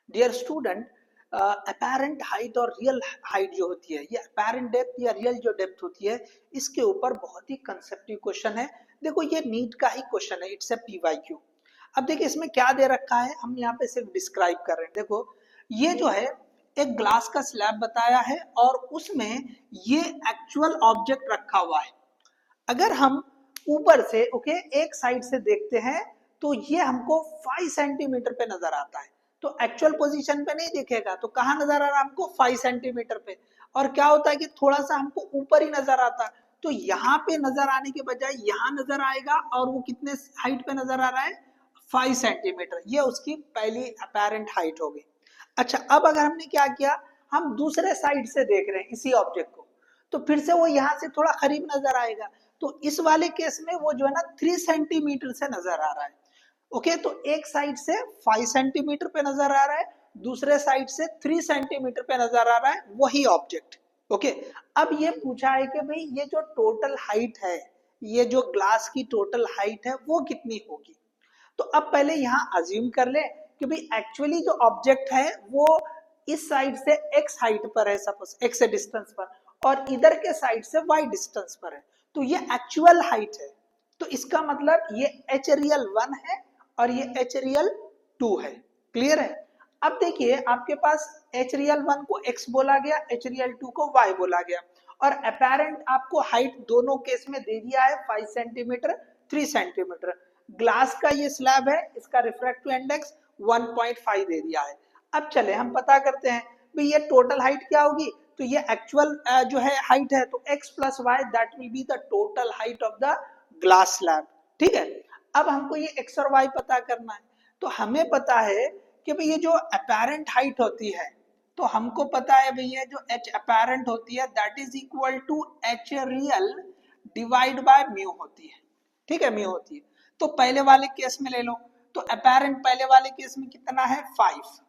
Dear student, apparent height और real height जो होती है, ये अपेरेंट डेप्थ या रियल जो डेप्थ होती है, इसके ऊपर बहुत ही कंसेप्टिव क्वेश्चन है। देखो ये नीट का ही क्वेश्चन है, इट्स ए पीवाईक्यू। अब देखिए इसमें क्या दे रखा है, हम यहाँ पे सिर्फ डिस्क्राइब कर रहे हैं। देखो ये जो है एक ग्लास का स्लैब बताया है और उसमें ये एक्चुअल ऑब्जेक्ट रखा हुआ है। अगर हम ऊपर से ओके एक साइड से देखते हैं तो ये हमको 5 सेंटीमीटर पे नजर आता है, तो एक्चुअल पोजीशन पे नहीं दिखेगा, तो कहाँ नजर आ रहा है हमको 5 सेंटीमीटर पे। और क्या होता है कि थोड़ा सा हमको ऊपर ही नजर आता है, तो यहाँ पे नजर आने के बजाय यहाँ नजर आएगा, और वो कितने हाइट पे नजर आ रहा है, 5 सेंटीमीटर। ये उसकी पहली अपेरेंट हाइट होगी। अच्छा अब अगर हमने क्या किया, हम दूसरे साइड से देख रहे हैं इसी ऑब्जेक्ट को, तो फिर से वो यहाँ से थोड़ा करीब नजर आएगा, तो इस वाले केस में वो जो है ना 3 सेंटीमीटर से नजर आ रहा है। ओके तो एक साइड से 5 सेंटीमीटर पे नजर आ रहा है, दूसरे साइड से 3 सेंटीमीटर पे नजर आ रहा है वही ऑब्जेक्ट। ओके अब ये पूछा है कि भाई ये जो टोटल हाइट है, ये जो ग्लास की टोटल हाइट है वो कितनी होगी। तो अब पहले यहाँ अज्यूम कर ले कि भाई एक्चुअली जो ऑब्जेक्ट है वो इस साइड से x हाइट पर है, सपोज x डिस्टेंस पर, और इधर के साइड से y डिस्टेंस पर है, तो ये एक्चुअल हाइट है। तो इसका मतलब ये h रियल 1 है और ये h रियल 2 है। क्लियर है। अब देखिए आपके पास h रियल 1 को x बोला गया, h रियल 2 को y बोला गया, और अपेरेंट आपको हाइट दोनों केस में दे दिया है 5 सेंटीमीटर 3 सेंटीमीटर। ग्लास का ये स्लैब है, इसका रिफ्रैक्टिव इंडेक्स 1.5 दे दिया है। अब चले हम पता करते हैं भाई ये टोटल हाइट क्या होगी, तो ये एक्चुअल जो है हाइट है, तो x plus Y that will be the total height of the glass slab. ठीक है। अब हमको ये x और y पता करना है, तो हमें पता है कि भाई ये जो अपेरेंट हाइट होती है, तो हमको पता है भैया जो h अपेरेंट होती है that is equal to h real divide by mu होती है। ठीक है, म्यू होती है। तो पहले वाले केस में ले लो, तो अपेरेंट पहले वाले केस में कितना है 5,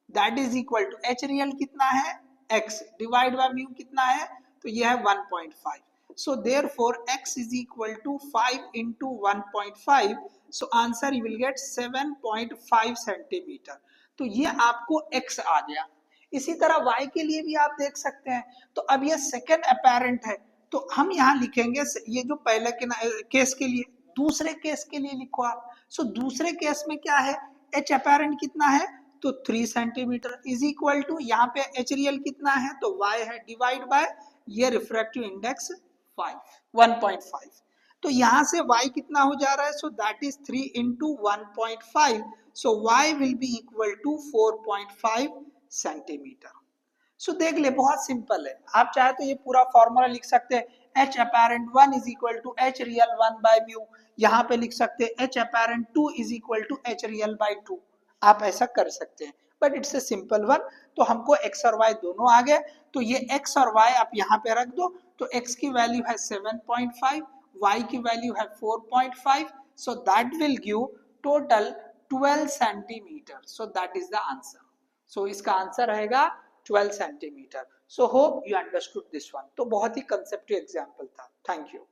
that is equal to h real कितना है x डिवाइड बाय म्यू कितना है, तो ये है 1.5। so therefore x is equal to 5 into 1.5, so answer you will get 7.5 centimetre. तो ये आपको x आ गया। इसी तरह y के लिए भी आप देख सकते हैं, तो अब ये सेकेंड अपेरेंट है, तो हम यहाँ लिखेंगे ये जो पहले के केस के लिए, दूसरे केस के लिए लिखो आप। सो दूसरे केस में क्या है, h अपेरेंट कितना है, तो 3 सेंटीमीटर इज इक्वल टू यहाँ पे h रियल कितना है, तो y है डिवाइड बाय ये रिफ्रैक्टिव इंडेक्स 1.5। तो यहाँ से y कितना हो जा रहा है, so that is 3 into 1.5, so y will be equal to 4.5 centimetre. So देख ले बहुत सिंपल है, आप चाहे तो ये पूरा फॉर्मूला लिख सकते हैं h apparent 1 is equal to h real 1 by mu, यहाँ पे लिख सकते हैं h apparent 2 is equal to h real by 2, आप ऐसा कर सकते हैं, but it's a simple one. तो हमको x और y दोनों आ गए, तो ये x और y आप यहाँ पे रख दो, तो x की वैल्यू है 7.5, y की वैल्यू है 4.5, so that will give total 12 centimetre, so that is the answer. So इसका आंसर रहेगा 12 centimetre. So hope you understood this one. तो बहुत ही कंसेप्टिव एग्जाम्पल था। Thank you.